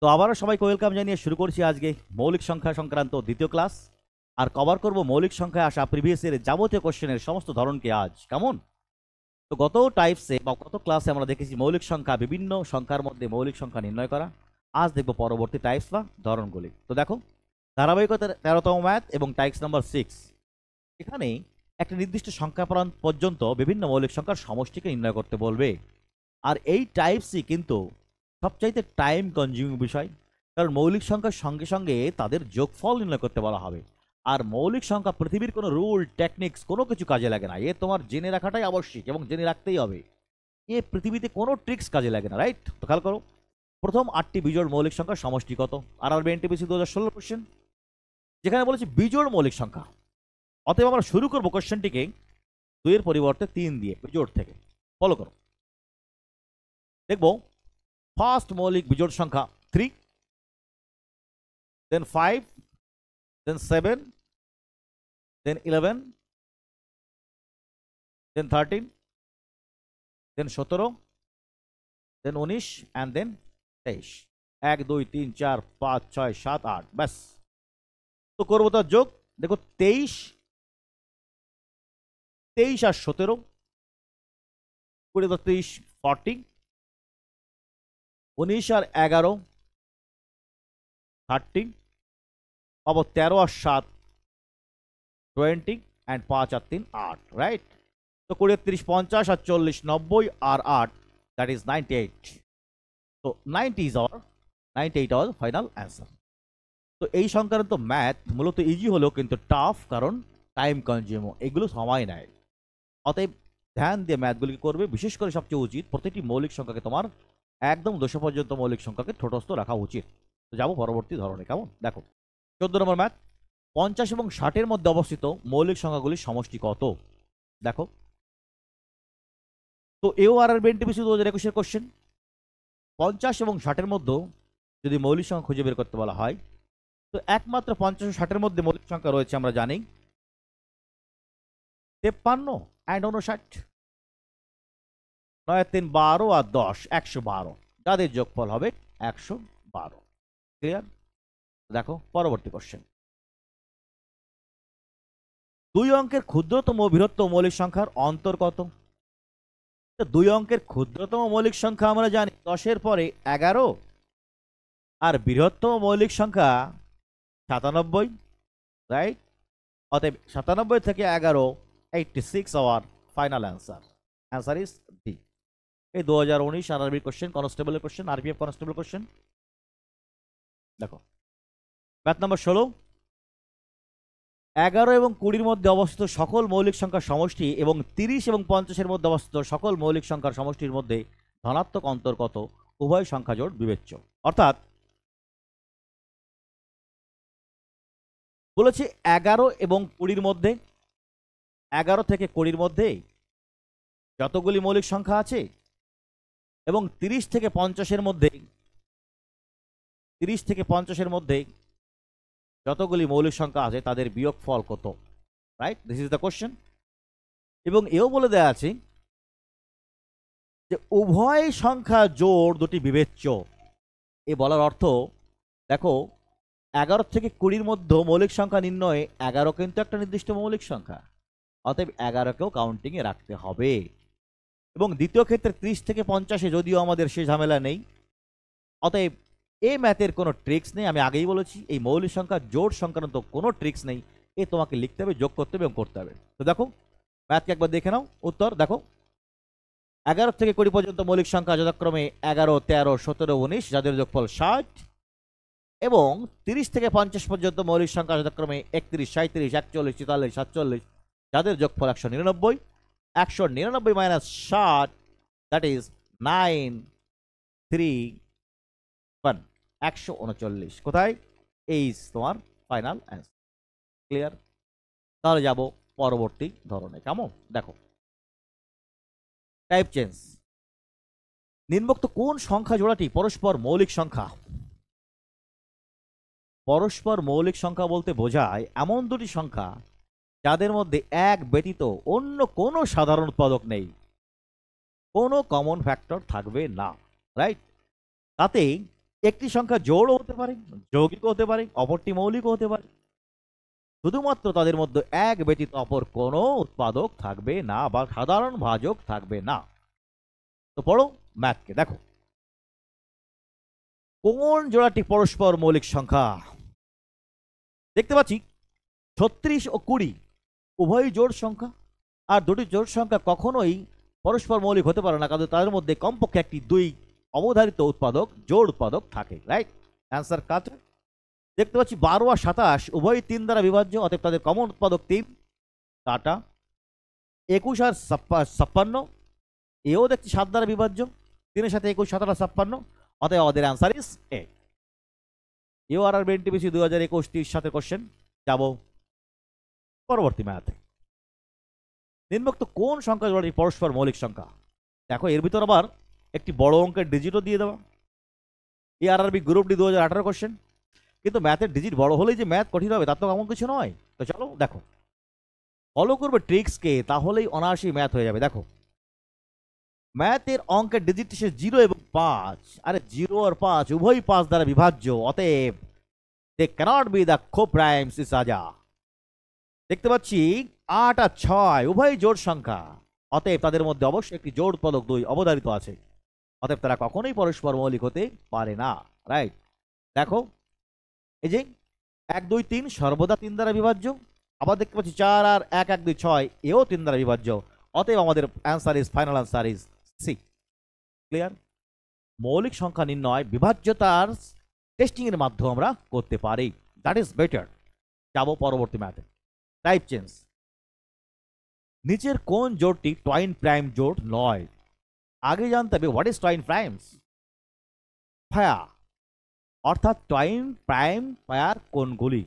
তো আবারও সবাইকে ওয়েলকাম জানিয়ে শুরু করছি আজকে মৌলিক সংখ্যা সংক্রান্ত দ্বিতীয় ক্লাস। আর কভার করব মৌলিক সংখ্যায় আসা প্রিভিয়াস এর যাবতীয় কোশ্চেনের সমস্ত ধরনকে আজ। কেমন? তো গত টাইপসে বা গত ক্লাসে আমরা দেখেছি মৌলিক সংখ্যা, বিভিন্ন সংখ্যার মধ্যে মৌলিক সংখ্যা নির্ণয় করা। আজ দেখব পরবর্তী টাইপস বা ধরনগুলি। তো দেখো, ধারাবাহিকতার 13তম ম্যাথ এবং টাইপস নাম্বার 6। এখানে একটা নির্দিষ্ট সংখ্যা পর্যন্ত বিভিন্ন মৌলিক সংখ্যার সমষ্টিকে নির্ণয় করতে বলবে। আর এই টাইপসই কিন্তু সবচাইতে টাইম কনজিউমিং বিষয়, কারণ মৌলিক সংখ্যার সঙ্গে সঙ্গে তাদের যোগফল নির্ণয় করতে বলা হবে। আর মৌলিক সংখ্যা পৃথিবীর কোনো রুল টেকনিক্স কোনো কিছু কাজে লাগে না, এ তোমার জেনে রাখাটাই আবশ্যিক এবং জেনে রাখতেই হবে। এ পৃথিবীতে কোনো ট্রিক্স কাজে লাগে না, রাইট? তো খেয়াল করো, প্রথম 8টি বিজোড় মৌলিক সংখ্যার সমষ্টি কত? আরআরবি এনটিপিসি 2016 কোশ্চেন, যেখানে বলেছি বিজোড় মৌলিক সংখ্যা। অতএব আমরা শুরু করবো কোশ্চেনটিকে 2 এর পরিবর্তে 3 দিয়ে, বিজোড় থেকে। ফলো করো, দেখবো ফার্স্ট মৌলিক বিজোড় সংখ্যা 3, then 5, then 7, then 11, then 13, then 17, then 19 and then 23। 1 2 3 4 5 6 7 8, ব্যাস। তো করবো তার যোগ। দেখো 23 আর 17, 20 30 40, 19 আর 11 30, পাবো 13 আর 7 20 and 5 আর 3 8, রাইট? তো 20 30 50 আর 40 90 আর 8, দ্যাট ইজ 98। তো 98 আওয়ার ফাইনাল অ্যান্সার। তো এই সংক্রান্ত ম্যাথ মূলত ইজি হলেও কিন্তু টাফ, কারণ টাইম কনজিউমিং, এগুলো সময় নেয়। অতএব ধ্যান দিয়ে ম্যাথগুলিকে করবে। বিশেষ করে সবচেয়ে উচিত প্রতিটি মৌলিক সংখ্যাকে তোমার একদম 200 পর্যন্ত মৌলিক সংখ্যাকে ঠোঁটস্থ রাখা উচিত। তো যাবো পরবর্তী ধরনে। কেমন? দেখো 14 নম্বর ম্যাথ, 50 এবং 60-এর মধ্যে অবস্থিত মৌলিক সংখ্যাগুলির সমষ্টি কত? দেখো, তো এওআরআরবি এনটিপিসি 2021-এর কোশ্চেন। 50 এবং 60-এর মধ্যে যদি মৌলিক সংখ্যা খুঁজে বের করতে বলা হয়, তো একমাত্র 50 ও 60-এর মধ্যে মৌলিক সংখ্যা রয়েছে আমরা জানি 53 and 59, 9 3 12 আর 10 112, যাদের যোগফল হবে 112। ক্লিয়ার? দেখো পরবর্তী কোশ্চেন, 2 অঙ্কের ক্ষুদ্রতম ও বৃহত্তম মৌলিক সংখ্যার অন্তর কত? 2 অঙ্কের ক্ষুদ্রতম মৌলিক সংখ্যা আমরা জানি 10-এর পরে 11, আর বৃহত্তম মৌলিক সংখ্যা 97, রাইট? অতএব 97 থেকে 11 86 our final answer. Answer is D. এই 2019 আরআরবি কোশ্চেন, কনস্টেবলের কোশ্চেন, আরপিএফ কনস্টেবল কোশ্চেন। দেখো ম্যাথ নাম্বার 16, 11 এবং 20-এর মধ্যে অবস্থিত সকল মৌলিক সংখ্যার সমষ্টি এবং 30 এবং 50-এর মধ্যে অবস্থিত সকল মৌলিক সংখ্যার সমষ্টির মধ্যে ধনাত্মক অন্তর কত? উভয় সংখ্যা জোড় বিবেচ্য। অর্থাৎ বলেছে 11 এবং 20-এর মধ্যে, 11 থেকে 20-এর মধ্যে যতগুলি মৌলিক সংখ্যা আছে এবং 30 থেকে 50-এর মধ্যে, 30 থেকে 50-এর মধ্যে যতগুলি মৌলিক সংখ্যা আছে তাদের বিয়োগফল কত? Right, this is the question. এবং এও বলে দেয়া আছে যে উভয় সংখ্যা জোড় দুটি বিবেচ্য। এ বলার অর্থ, দেখো 11 থেকে 20-এর মধ্যে মৌলিক সংখ্যা নির্ণয়ে 11 কিন্তু একটা নির্দিষ্ট মৌলিক সংখ্যা, অতএব 11কেও কাউন্টিংয়ে রাখতে হবে। এবং দ্বিতীয় ক্ষেত্রে 30 থেকে 50-এ যদিও আমাদের সে ঝামেলা নেই, অতএব এই ম্যাথের কোনো ট্রিক্স নেই। আমি আগেই বলেছি এই মৌলিক সংখ্যা জোড় সংক্রান্ত কোনো ট্রিক্স নেই, এ তোমাকে লিখতে হবে, যোগ করতে হবে এবং করতে হবে। তো দেখো ম্যাথকে একবার দেখে নাও। উত্তর দেখো, 11 থেকে 20 পর্যন্ত মৌলিক সংখ্যা যথাক্রমে 11 13 17 19, যাদের যোগফল 60, এবং 30 থেকে 50 পর্যন্ত মৌলিক সংখ্যা যথাক্রমে 31 37 41 44 47, যাদের যোগফল 199। 199 মাইনাস 60, দ্যাট ইজ 9 3 1, 139। কোথায়? এই তোমার ফাইনাল অ্যান্সার। ক্লিয়ার? তাহলে যাব পরবর্তী ধরনে। কেমন? দেখো টাইপ চেঞ্জ, নিম্নোক্ত কোন সংখ্যা জোড়াটি পরস্পর মৌলিক সংখ্যা? পরস্পর মৌলিক সংখ্যা বলতে বোঝায় এমন দুটি সংখ্যা যাদের মধ্যে এক ব্যতীত অন্য কোনো সাধারণ উৎপাদক নেই, কোনো কমন ফ্যাক্টর থাকবে না, রাইট? তাতেই একটি সংখ্যা জোড়ও হতে পারে, যৌগিক হতে পারে, অপরটি মৌলিক হতে পারে। শুধুমাত্র তাদের মধ্যে এক ব্যতীত অপর কোনো উৎপাদক থাকবে না বা সাধারণ ভাজক থাকবে না। তো পড়ো ম্যাথকে, দেখো কোন জোড়াটি পরস্পর মৌলিক সংখ্যা। দেখতে পাচ্ছি 36 ও 20 উভয়ই জোড় সংখ্যা, আর দুটি জোড় সংখ্যা কখনোই পরস্পর মৌলিক হতে পারে না, কারণ তাদের মধ্যে কমপক্ষে একটি দুই অবধারিত উৎপাদক জোড় উৎপাদক থাকে। রাইট অ্যান্সার কাট। দেখতে পাচ্ছি 12 আর 27 উভয়ই 3 দ্বারা বিভাজ্য, অতএব তাদের কমন উৎপাদক 3 টাটা। 21 আর 56 এও দেখছি 7 দ্বারা বিভাজ্য, 3 এর সাথে 21 7 আর 56, অতএব আমাদের অ্যান্সার ইজ এ। ইউআরআর বিএনটিপিসি 2021-30 সাথে কোশ্চেন। যাব পরবর্তী ম্যাথে। নিম্নোক্ত কোন সংখ্যা জোড়াটি পরস্পর মৌলিক সংখ্যা। দেখো এর ভিতর আবার একটি বড় অঙ্কের ডিজিটও দিয়ে দেওয়া। এআরআরবি গ্রুপ ডি 2018 কোশ্চেন। কিন্তু ম্যাথের ডিজিট বড় হলেই যে ম্যাথ কঠিন হবে তার তো এমন কিছু নয়। তো চলো দেখো, ফলো করবে ট্রিক্সকে, তাহলেই অনায়াসই ম্যাথ হয়ে যাবে। দেখো ম্যাথের অঙ্কের ডিজিট সে 0 এবং 5, আরে 0 আর 5 উভয়ই 5 দ্বারা বিভাজ্য, অতএব they can't B the কো-প্রাইমস is আজা। দেখতে পাচ্ছি 8 আর 6 উভয়ই জোড় সংখ্যা, অতএব তাদের মধ্যে অবশ্যই একটি জোড় উৎপাদক 2 অবধারিত আছে, অতএব তারা কখনোই পরস্পর মৌলিক হতে পারে না। রাইট দেখো এই যে 1 2 3 সর্বদা 3 দ্বারা বিভাজ্য, আবার দেখতে পাচ্ছি 4 আর 1 1 2 6 এও 3 দ্বারা বিভাজ্য, অতএব আমাদের answer is final answer is C. Clear? মৌলিক সংখ্যা নির্ণয় বিভাজ্যতার টেস্টিং এর মাধ্যমে আমরা করতে পারি, দ্যাট ইজ বেটার। যাব পরবর্তী ম্যাথে। Type change. নিচের কোন জোড়টি টয়েন প্রাইম জোড় নয়। আগে জানতে হবে হোয়াট ইজ টয়েন প্রাইমস। ভায়া অর্থাৎ টয়েন প্রাইম পায়ার কোনগুলি।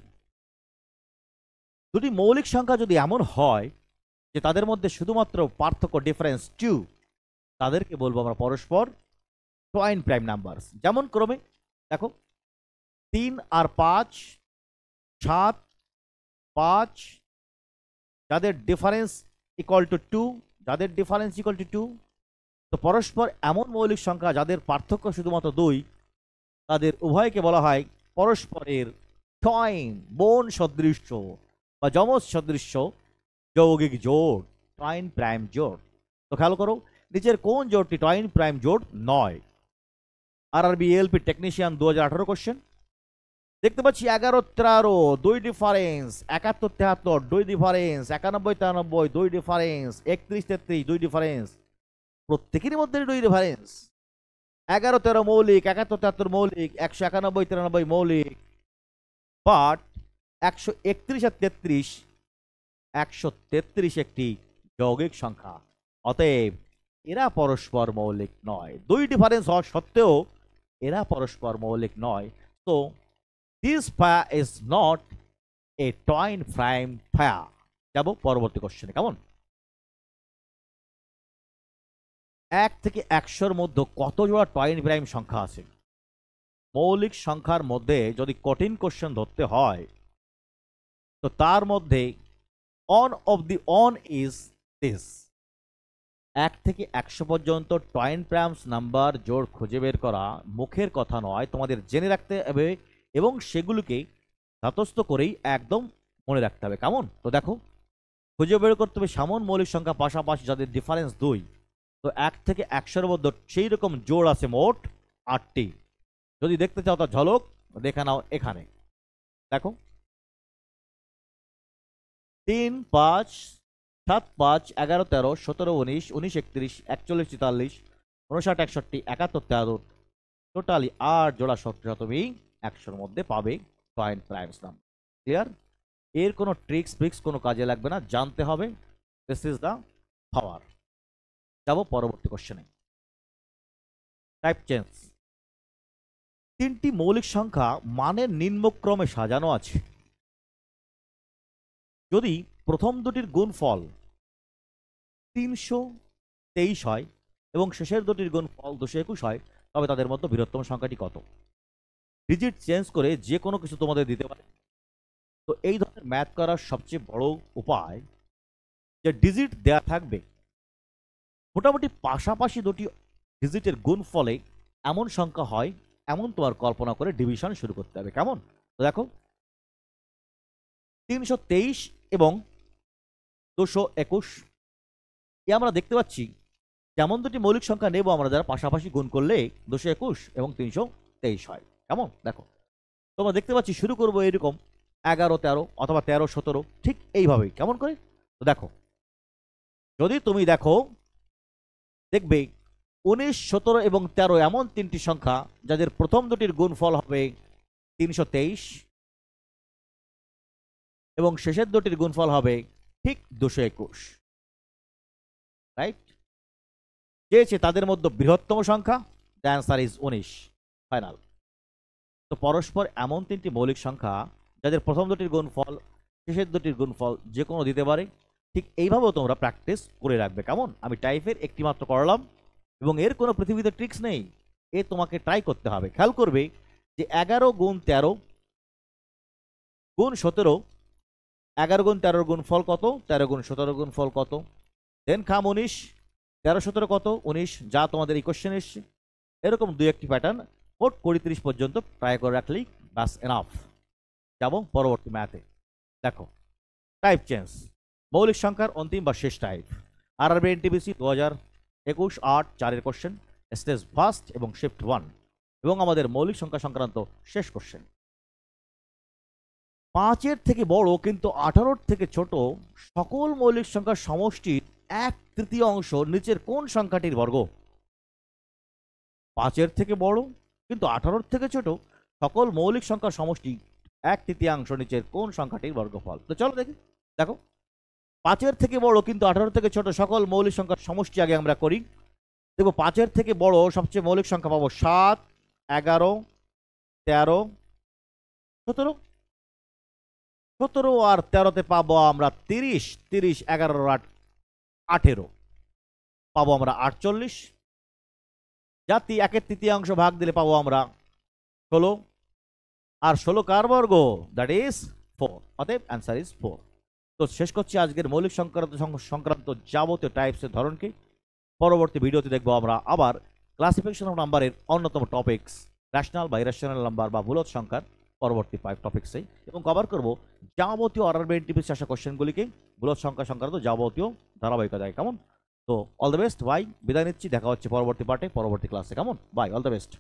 দুটি মৌলিক সংখ্যা যদি এমন হয় যে তাদের মধ্যে শুধুমাত্র পার্থক্য ডিফারেন্স 2, তাদেরকে বলবো আমরা পরস্পর টয়েন প্রাইম নাম্বার। যেমন ক্রমে দেখো 3 আর 5, 7 5, যাদের ডিফারেন্স ইকুয়াল টু 2, যাদের ডিফারেন্স ইকুয়াল টু 2, তো পরস্পর এমন মৌলিক সংখ্যা যাদের পার্থক্য শুধুমাত্র 2, তাদের উভয়কে বলা হয় পরস্পরের টয়েন বোন সদৃশ্য বা যমজ সদৃশ্য যৌগিক জোড়, টয়েন প্রাইম জোড়। তো খেয়াল করো নিচের কোন জোড়টি টয়েন প্রাইম জোড় নয়। RRB LP technician 2018 question. দেখতে পাচ্ছি 11 13 2 ডিফারেন্স, 71 73 2 ডিফারেন্স, 91 93 2 ডিফারেন্স, 31 33 2 ডিফারেন্স, প্রত্যেকেরই মধ্যে 2 ডিফারেন্স। 11 13 মৌলিক, 71 73 মৌলিক, 191 93 মৌলিক, বাট 131 আর 33 133 একটি যৌগিক সংখ্যা, অতএব এরা পরস্পর মৌলিক নয়। 2 ডিফারেন্স হওয়া সত্ত্বেও এরা পরস্পর মৌলিক নয়। তো this pair is not a twin prime pair। যাব পরবর্তী কোশ্চেনে। কেমন? 1 থেকে 100-র মধ্যে কত জোড়া টয়েন প্রাইম সংখ্যা আছে। মৌলিক সংখ্যার মধ্যে যদি কঠিন কোশ্চেন ধরতে হয় তো তার মধ্যে on of the on is this. 1 থেকে 100 পর্যন্ত টয়েন প্রাইমস নাম্বার জোড় খুঁজে বের করা মুখের কথা নয়, তোমাদের জেনে রাখতে হবে এবং সেগুলোকে ধাতস্থ করেই একদম মনে রাখতে হবে। কেমন? তো দেখো খুঁজে বের করতে হবে সামন মৌলিক সংখ্যা পাশাপাশি যাদের ডিফারেন্স 2। তো 1 থেকে 100-র মধ্যে সেই রকম জোড় আছে মোট 8টি। যদি দেখতে চাও তার ঝলক দেখে নাও এখানে। দেখো 3 5 7 5 11 13 17 19 19 31 41 44 59 61 71 73 টোটালি 8 জোড়া সংখ্যা তুমি 100-র মধ্যে পাবে টয়েন প্রাইমস নাম্বার। ক্লিয়ার? এর কোনো ট্রিক্স ফ্রিক্স কোনো কাজে লাগবে না, জানতে হবে। This is the power. যাব পরবর্তী কোশ্চেনে। Type change. 3টি মৌলিক সংখ্যা মানের নিম্নক্রমে সাজানো আছে। যদি প্রথম দুটির গুণফল 323 হয় এবং শেষের দুটির গুণফল 221 হয়, তবে তাদের মধ্যে বৃহত্তম সংখ্যাটি কত? ডিজিট চেঞ্জ করে যে কোনো কিছু তোমাদের দিতে পারে। তো এই ধরনের ম্যাথ করার সবচেয়ে বড় উপায় যে ডিজিট দেয়া থাকবে, মোটামুটি পাশাপাশি দুটি ডিজিটের গুণফলে এমন সংখ্যা হয় এমন তোমার কল্পনা করে ডিভিশন শুরু করতে হবে। কেমন? তো দেখো 323 এবং 221 এ আমরা দেখতে পাচ্ছি যেমন দুটি মৌলিক সংখ্যা নেব আমরা, যারা পাশাপাশি গুণ করলে 221 এবং 323 হয়। কেমন? দেখো তোমরা দেখতে পাচ্ছি শুরু করবো এরকম 11 13 অথবা 13 17, ঠিক এইভাবেই। কেমন করে? তো দেখো যদি তুমি দেখো দেখবে 19 17 এবং 13 এমন তিনটি সংখ্যা যাদের প্রথম দুটির গুণফল হবে 323 এবং শেষের দুটির গুণফল হবে ঠিক 221, রাইট? চেয়েছে তাদের মধ্যে বৃহত্তম সংখ্যা, দ্য অ্যান্সার ইজ 19 ফাইনাল। তো পরস্পর এমন তিনটি মৌলিক সংখ্যা যাদের প্রথম দুটির গুণফল শেষের দুটির গুণফল যে কোনো দিতে পারে, ঠিক এইভাবেও তোমরা প্র্যাকটিস করে রাখবে। কেমন? আমি টাইপের একটি মাত্র করলাম এবং এর কোনো পৃথিবীতে ট্রিক্স নেই, এ তোমাকে ট্রাই করতে হবে। খেয়াল করবে যে 11 গুণ 13 গুণ 17, 11 গুণ 13 গুণফল কত, 13 গুণ 17 গুণফল কত, দেন খাম 19, 13 17 কত 19, যা তোমাদের এই কোশ্চেন এসছে। এরকম দুই একটি প্যাটার্ন মোট 20-30 পর্যন্ত ট্রাই করে রাখলেই বাস এনাফ। যাব পরবর্তী ম্যাথে। দেখো টাইপ চেঞ্জ, মৌলিক সংখ্যার অন্তিম বা শেষ type. RRB NTPC 2021 8-4 question, stage first এবং শিফট 1, এবং আমাদের মৌলিক সংখ্যা সংক্রান্ত শেষ কোশ্চেন। 5-এর থেকে বড় কিন্তু 18-র থেকে ছোট সকল মৌলিক সংখ্যার সমষ্টির 1/3 অংশ নিচের কোন সংখ্যাটির বর্গ? 5-এর থেকে বড় কিন্তু 18-র থেকে ছোট সকল মৌলিক সংখ্যার সমষ্টি 1/3 নিচের কোন সংখ্যাটির বর্গফল? তো চলো দেখি। দেখো 5-এর থেকে বড় কিন্তু 18-র থেকে ছোট সকল মৌলিক সংখ্যার সমষ্টি আগে আমরা করি। দেখো 5-এর থেকে বড় সবচেয়ে মৌলিক সংখ্যা পাবো 7 11 13 17, 17 আর 13-তে পাবো আমরা 30, 30 11 আর 18 পাবো আমরা 48, জাতি 1/3 ভাগ দিলে পাবো আমরা 16, আর 16 কার বর্গ? দ্যাট ইজ 4, অতএব অ্যান্সার ইজ 4। তো শেষ করছি আজকের মৌলিক সংক্রান্ত যাবতীয় টাইপসের ধরনকে। পরবর্তী ভিডিওতে দেখবো আমরা আবার ক্লাসিফিকেশন অফ নাম্বারের অন্যতম টপিকস, রেশনাল বা ইরেশনাল নাম্বার বা মূলদ সংখ্যার পরবর্তী 5 টপিক্সে, এবং কভার করব যাবতীয় আরআরবি এনটিপিসি আসা কোশ্চেনগুলিকে মূলদ সংখ্যা সংক্রান্ত যাবতীয় ধারাবাহিকতায়। কেমন? তো অল দ্য বেস্ট, বাই, বিদায় নিচ্ছি। দেখা হচ্ছে পরবর্তী পার্টে, পরবর্তী ক্লাসে। কেমন? Bye, all the best.